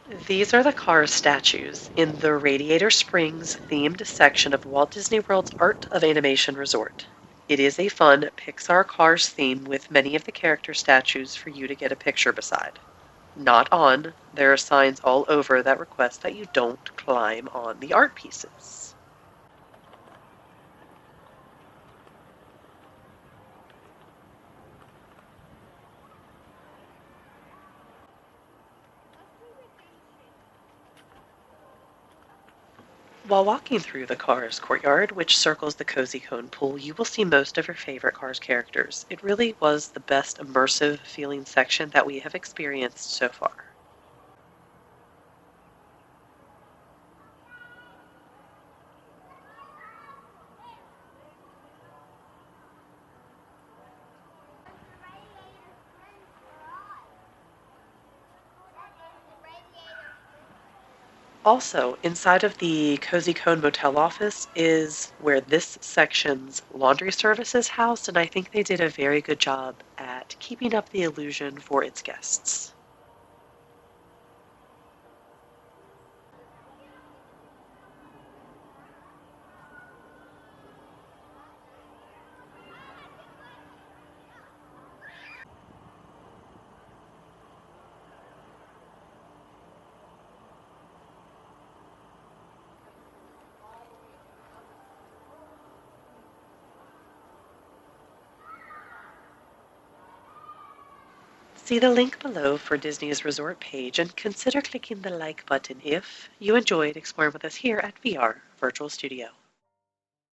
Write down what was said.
These are the Cars statues in the Radiator Springs themed section of Walt Disney World's Art of Animation Resort. It is a fun Pixar Cars theme with many of the character statues for you to get a picture beside. Not on, there are signs all over that request that you don't climb on the art pieces. While walking through the Cars courtyard, which circles the Cozy Cone pool, you will see most of your favorite Cars characters. It really was the best immersive feeling section that we have experienced so far. Also, inside of the Cozy Cone Motel office is where this section's laundry service is housed, and I think they did a very good job at keeping up the illusion for its guests. See the link below for Disney's resort page and consider clicking the like button if you enjoyed exploring with us here at VR Virtual Studio.